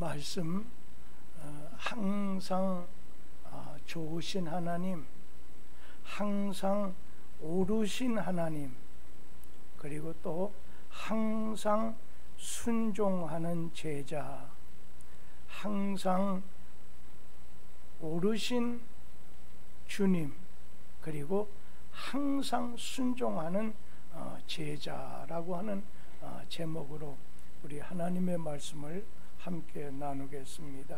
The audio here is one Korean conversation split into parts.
말씀 항상 좋으신 하나님, 항상 오르신 하나님, 그리고 또 항상 순종하는 제자, 항상 오르신 주님, 그리고 항상 순종하는 제자라고 하는 제목으로 우리 하나님의 말씀을 함께 나누겠습니다.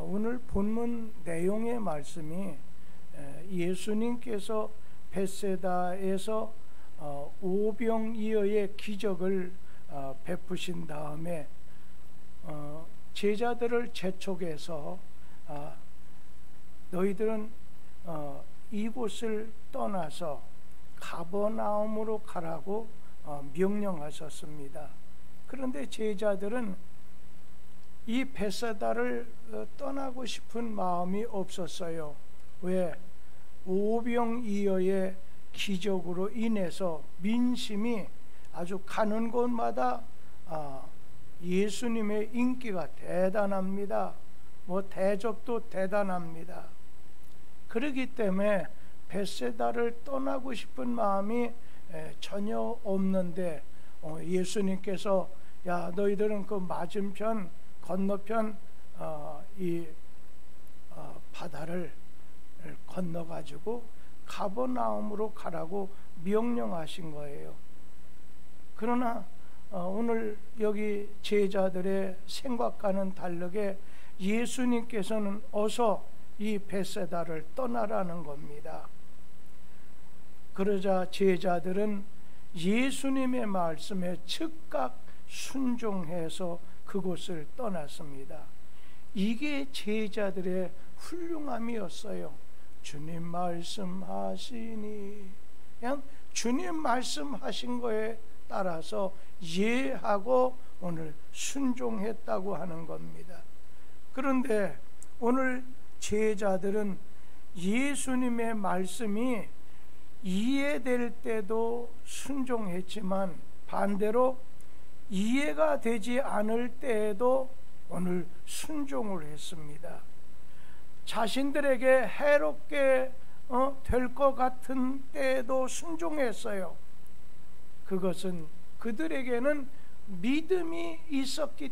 오늘 본문 내용의 말씀이 예수님께서 벳세다에서 오병이어의 기적을 베푸신 다음에 제자들을 재촉해서 너희들은 이곳을 떠나서 가버나움으로 가라고 명령하셨습니다. 그런데 제자들은 이 벳세다를 떠나고 싶은 마음이 없었어요. 왜? 오병이어의 기적으로 인해서 민심이 아주 가는 곳마다 예수님의 인기가 대단합니다. 대접도 대단합니다. 그렇기 때문에 벳세다를 떠나고 싶은 마음이 전혀 없는데 예수님께서 야, 너희들은 그 맞은편 건너편 이 바다를 건너가지고 가버나움으로 가라고 명령하신 거예요. 그러나 오늘 여기 제자들의 생각과는 다르게 예수님께서는 어서 이 벳세다를 떠나라는 겁니다. 그러자 제자들은 예수님의 말씀에 즉각 순종해서 그곳을 떠났습니다. 이게 제자들의 훌륭함이었어요. 주님 말씀하시니, 그냥 주님 말씀하신 거에 따라서 예하고 오늘 순종했다고 하는 겁니다. 그런데 오늘 제자들은 예수님의 말씀이 이해될 때도 순종했지만 반대로 이해가 되지 않을 때에도 오늘 순종을 했습니다. 자신들에게 해롭게 될 것 같은 때에도 순종했어요. 그것은 그들에게는 믿음이 있었기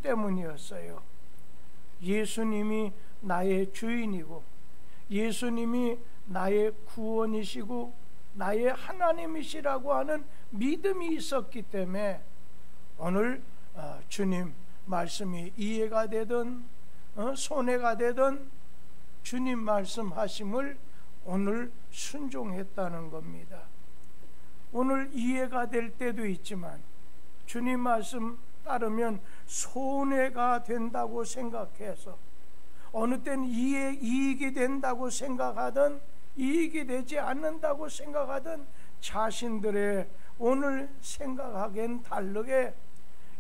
때문이었어요. 예수님이 나의 주인이고 예수님이 나의 구원이시고 나의 하나님이시라고 하는 믿음이 있었기 때문에 오늘 주님 말씀이 이해가 되든 손해가 되든 주님 말씀하심을 오늘 순종했다는 겁니다. 오늘 이해가 될 때도 있지만 주님 말씀 따르면 손해가 된다고 생각해서 어느 때는 이익이 된다고 생각하든 이익이 되지 않는다고 생각하든 자신들의 오늘 생각하기엔 다르게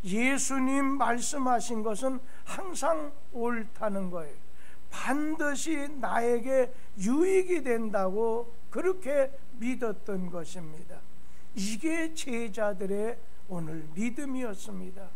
예수님 말씀하신 것은 항상 옳다는 거예요. 반드시 나에게 유익이 된다고 그렇게 믿었던 것입니다. 이게 제자들의 오늘 믿음이었습니다.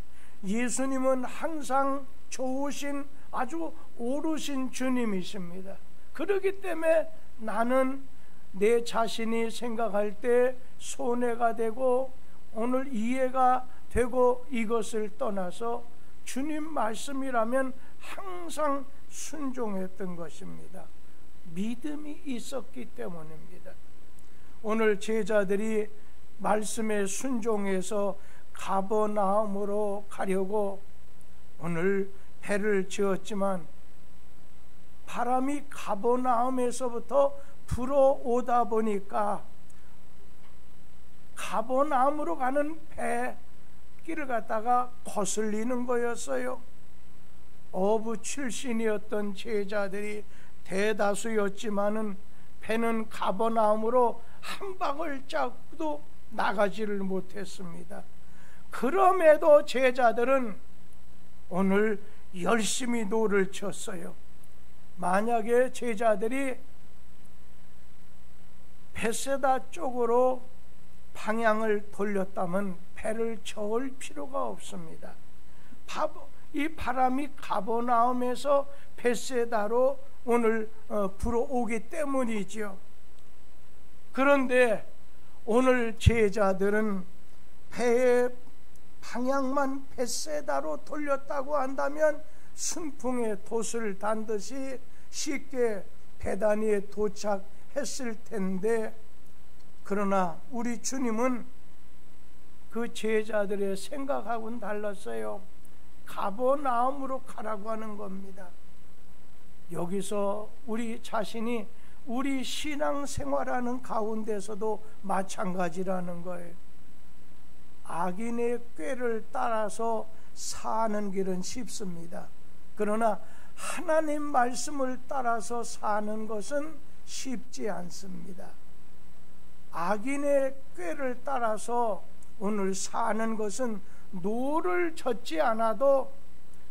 예수님은 항상 좋으신 아주 오르신 주님이십니다. 그렇기 때문에 나는 내 자신이 생각할 때 손해가 되고 오늘 이해가 되고 이것을 떠나서 주님 말씀이라면 항상 순종했던 것입니다. 믿음이 있었기 때문입니다. 오늘 제자들이 말씀에 순종해서 가버나움으로 가려고 오늘 배를 지었지만 바람이 가버나움에서부터 불어오다 보니까 가버나움으로 가는 배길을 갖다가 거슬리는 거였어요. 어부 출신이었던 제자들이 대다수였지만은 배는 가버나움으로 한 방울짝도 나가지를 못했습니다. 그럼에도 제자들은 오늘 열심히 노를 쳤어요. 만약에 제자들이 벳세다 쪽으로 방향을 돌렸다면 배를 저을 필요가 없습니다. 이 바람이 가버나움에서 벳세다로 오늘 불어오기 때문이지요. 그런데 오늘 제자들은 배의 방향만 벳세다로 돌렸다고 한다면 순풍에 돛을 단 듯이 쉽게 베다니에 도착했을 텐데, 그러나 우리 주님은 그 제자들의 생각하고는 달랐어요. 가버나움으로 가라고 하는 겁니다. 여기서 우리 자신이 우리 신앙생활하는 가운데서도 마찬가지라는 거예요. 악인의 꾀를 따라서 사는 길은 쉽습니다. 그러나 하나님 말씀을 따라서 사는 것은 쉽지 않습니다. 악인의 꾀를 따라서 오늘 사는 것은 노를 젓지 않아도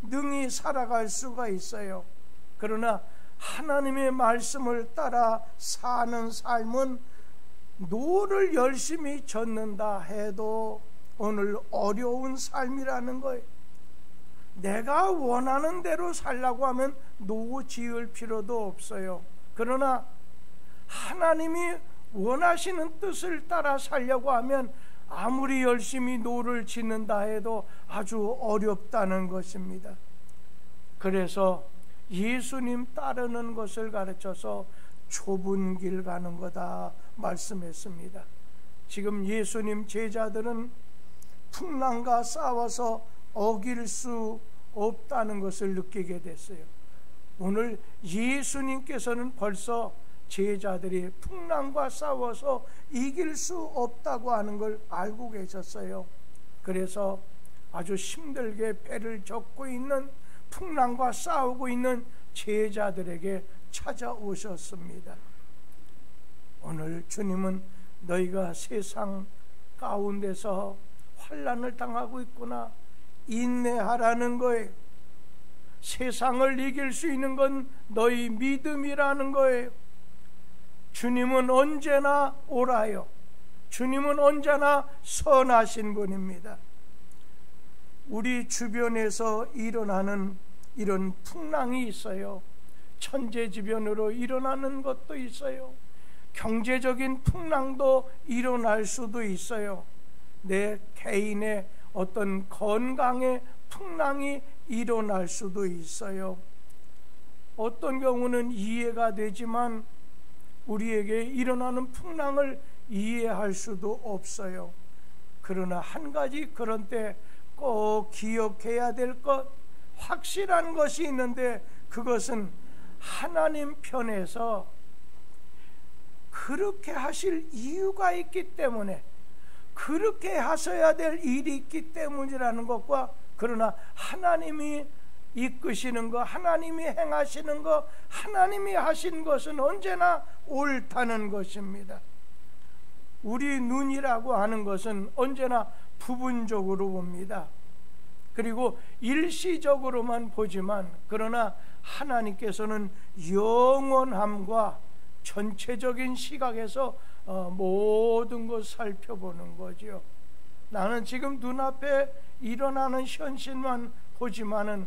능히 살아갈 수가 있어요. 그러나 하나님의 말씀을 따라 사는 삶은 노를 열심히 젓는다 해도 오늘 어려운 삶이라는 거예요. 내가 원하는 대로 살라고 하면 노 지을 필요도 없어요. 그러나 하나님이 원하시는 뜻을 따라 살려고 하면 아무리 열심히 노를 짓는다 해도 아주 어렵다는 것입니다. 그래서 예수님 따르는 것을 가르쳐서 좁은 길 가는 거다 말씀했습니다. 지금 예수님 제자들은 풍랑과 싸워서 어길 수 없다는 것을 느끼게 됐어요. 오늘 예수님께서는 벌써 제자들이 풍랑과 싸워서 이길 수 없다고 하는 걸 알고 계셨어요. 그래서 아주 힘들게 배를 젓고 있는, 풍랑과 싸우고 있는 제자들에게 찾아오셨습니다. 오늘 주님은 너희가 세상 가운데서 환난을 당하고 있구나, 인내하라는 거예요. 세상을 이길 수 있는 건 너희 믿음이라는 거예요. 주님은 언제나 옳아요. 주님은 언제나 선하신 분입니다. 우리 주변에서 일어나는 이런 풍랑이 있어요. 천재지변으로 일어나는 것도 있어요. 경제적인 풍랑도 일어날 수도 있어요. 내 개인의 어떤 건강의 풍랑이 일어날 수도 있어요. 어떤 경우는 이해가 되지만 우리에게 일어나는 풍랑을 이해할 수도 없어요. 그러나 한 가지 그런 때 꼭 기억해야 될 것, 확실한 것이 있는데 그것은 하나님 편에서 그렇게 하실 이유가 있기 때문에, 그렇게 하셔야 될 일이 있기 때문이라는 것과, 그러나 하나님이 이끄시는 것, 하나님이 행하시는 것, 하나님이 하신 것은 언제나 옳다는 것입니다. 우리 눈이라고 하는 것은 언제나 부분적으로 봅니다. 그리고 일시적으로만 보지만, 그러나 하나님께서는 영원함과 전체적인 시각에서 모든 것 살펴보는 거죠. 나는 지금 눈앞에 일어나는 현실만 보지만은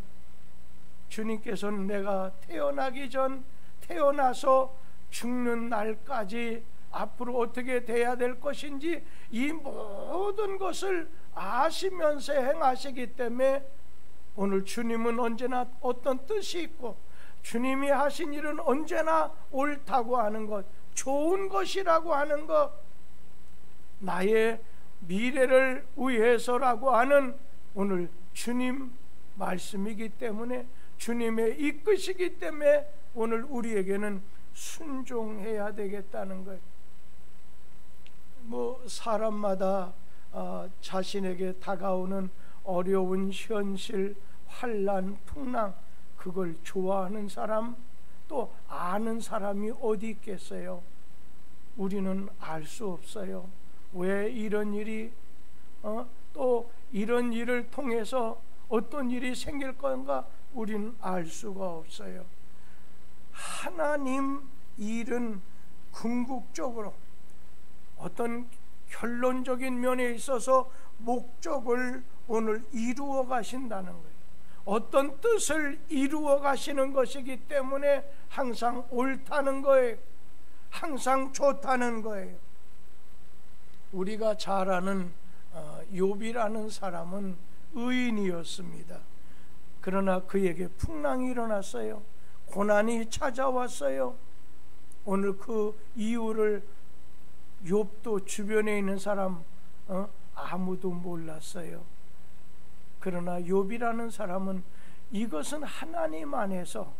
주님께서는 내가 태어나기 전, 태어나서 죽는 날까지 앞으로 어떻게 돼야 될 것인지 이 모든 것을 아시면서 행하시기 때문에 오늘 주님은 언제나 어떤 뜻이 있고 주님이 하신 일은 언제나 옳다고 하는 것, 좋은 것이라고 하는 것, 나의 미래를 위해서라고 하는 오늘 주님 말씀이기 때문에, 주님의 이끄시기 때문에 오늘 우리에게는 순종해야 되겠다는 거예요. 사람마다 자신에게 다가오는 어려운 현실, 환난, 풍랑, 그걸 좋아하는 사람, 또 아는 사람이 어디 있겠어요? 우리는 알 수 없어요. 왜 이런 일이 또 이런 일을 통해서 어떤 일이 생길 건가 우리는 알 수가 없어요. 하나님 일은 궁극적으로 어떤 결론적인 면에 있어서 목적을 오늘 이루어 가신다는 거예요. 어떤 뜻을 이루어 가시는 것이기 때문에 항상 옳다는 거예요. 항상 좋다는 거예요. 우리가 잘 아는 욥이라는 사람은 의인이었습니다. 그러나 그에게 풍랑이 일어났어요. 고난이 찾아왔어요. 오늘 그 이유를 욥도 주변에 있는 사람 아무도 몰랐어요. 그러나 욥이라는 사람은 이것은 하나님 안에서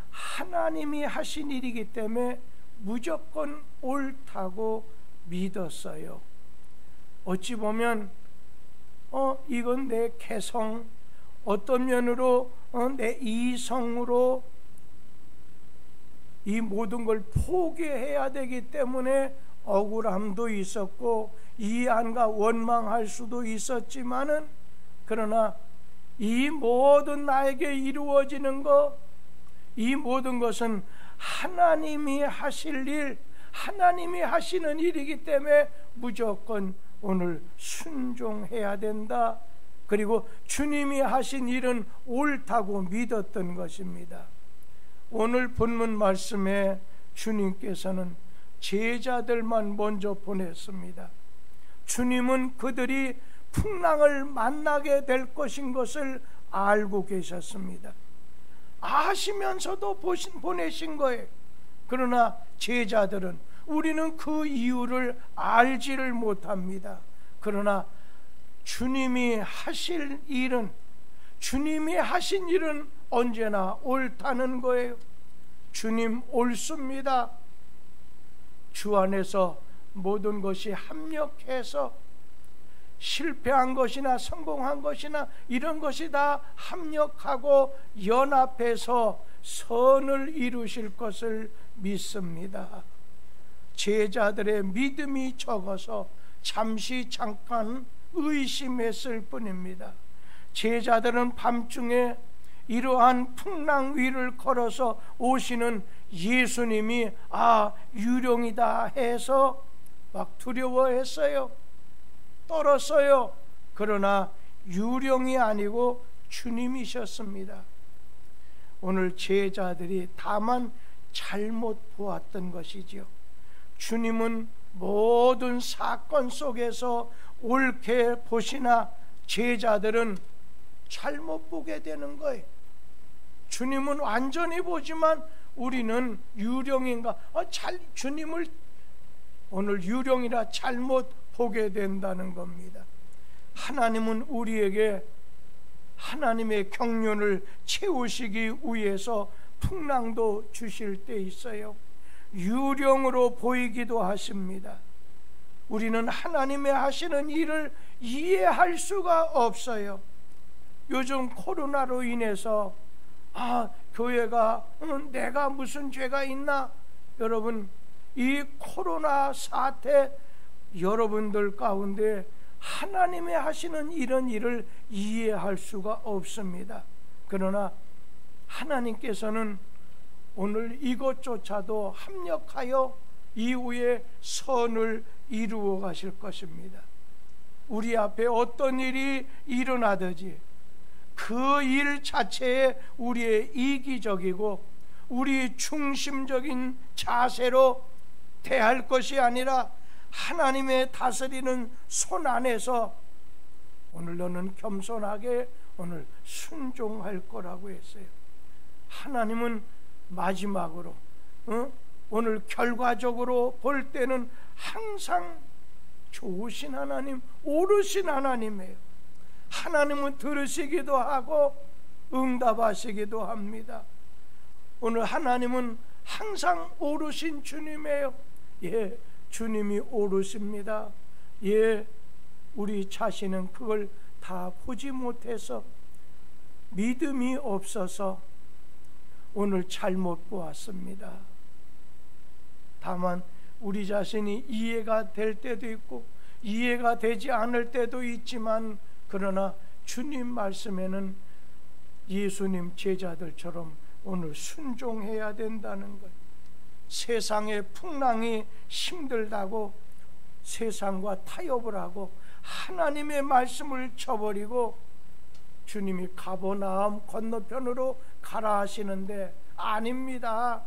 하나님이 하신 일이기 때문에 무조건 옳다고 믿었어요. 어찌 보면 이건 내 개성, 어떤 면으로 내 이성으로 이 모든 걸 포기해야 되기 때문에 억울함도 있었고 이해한가 원망할 수도 있었지만은, 그러나 이 모든 나에게 이루어지는 것, 이 모든 것은 하나님이 하실 일, 하나님이 하시는 일이기 때문에 무조건 오늘 순종해야 된다. 그리고 주님이 하신 일은 옳다고 믿었던 것입니다. 오늘 본문 말씀에 주님께서는 제자들만 먼저 보냈습니다. 주님은 그들이 풍랑을 만나게 될 것인 것을 알고 계셨습니다. 아시면서도 보내신 거예요. 그러나 제자들은 우리는 그 이유를 알지를 못합니다. 그러나 주님이 하실 일은, 주님이 하신 일은 언제나 옳다는 거예요. 주님 옳습니다. 주 안에서 모든 것이 합력해서 실패한 것이나 성공한 것이나 이런 것이 다 합력하고 연합해서 선을 이루실 것을 믿습니다. 제자들의 믿음이 적어서 잠깐 의심했을 뿐입니다. 제자들은 밤중에 이러한 풍랑 위를 걸어서 오시는 예수님이 유령이다 해서 막 두려워했어요. 떨었어요. 그러나 유령이 아니고 주님이셨습니다. 오늘 제자들이 다만 잘못 보았던 것이지요. 주님은 모든 사건 속에서 옳게 보시나 제자들은 잘못 보게 되는 거예요. 주님은 완전히 보지만 우리는 유령인가? 주님을 오늘 유령이라 잘못 보게 된다는 겁니다. 하나님은 우리에게 하나님의 경륜을 채우시기 위해서 풍랑도 주실 때 있어요. 유령으로 보이기도 하십니다. 우리는 하나님의 하시는 일을 이해할 수가 없어요. 요즘 코로나로 인해서 교회가 내가 무슨 죄가 있나? 여러분, 이 코로나 사태 여러분들 가운데 하나님의 하시는 이런 일을 이해할 수가 없습니다. 그러나 하나님께서는 오늘 이것조차도 합력하여 이후에 선을 이루어 가실 것입니다. 우리 앞에 어떤 일이 일어나든지 그 일 자체에 우리의 이기적이고 우리 중심적인 자세로 대할 것이 아니라 하나님의 다스리는 손 안에서 오늘 너는 겸손하게 오늘 순종할 거라고 했어요. 하나님은 마지막으로 오늘 결과적으로 볼 때는 항상 좋으신 하나님, 옳으신 하나님이에요. 하나님은 들으시기도 하고 응답하시기도 합니다. 오늘 하나님은 항상 옳으신 주님이에요. 예, 주님이 옳으십니다. 예, 우리 자신은 그걸 다 보지 못해서 믿음이 없어서 오늘 잘못 보았습니다. 다만 우리 자신이 이해가 될 때도 있고 이해가 되지 않을 때도 있지만, 그러나 주님 말씀에는 예수님 제자들처럼 오늘 순종해야 된다는 것. 세상의 풍랑이 힘들다고 세상과 타협을 하고 하나님의 말씀을 쳐버리고 주님이 가버나움 건너편으로 가라 하시는데 아닙니다.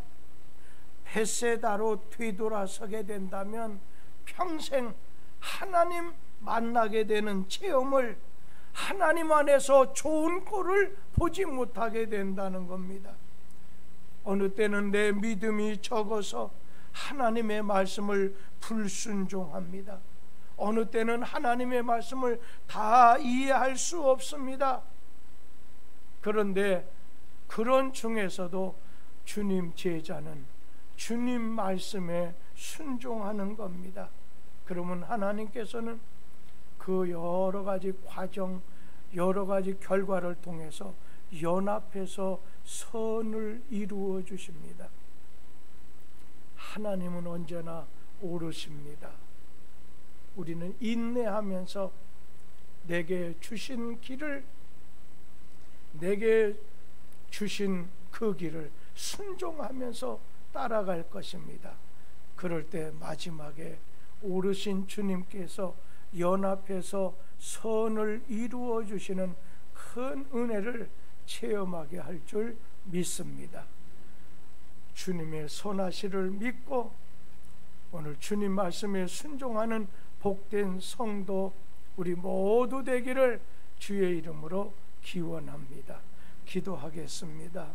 베세다로 뒤돌아서게 된다면 평생 하나님 만나게 되는 체험을, 하나님 안에서 좋은 꼴을 보지 못하게 된다는 겁니다. 어느 때는 내 믿음이 적어서 하나님의 말씀을 불순종합니다. 어느 때는 하나님의 말씀을 다 이해할 수 없습니다. 그런데 그런 중에서도 주님 제자는 주님 말씀에 순종하는 겁니다. 그러면 하나님께서는 그 여러 가지 과정, 여러 가지 결과를 통해서 연합해서 선을 이루어 주십니다. 하나님은 언제나 옳으십니다. 우리는 인내하면서 내게 주신 길을, 내게 주신 그 길을 순종하면서 따라갈 것입니다. 그럴 때 마지막에 오르신 주님께서 연합해서 선을 이루어 주시는 큰 은혜를 체험하게 할 줄 믿습니다. 주님의 선하시를 믿고 오늘 주님 말씀에 순종하는 복된 성도 우리 모두 되기를 주의 이름으로 기원합니다. 기도하겠습니다.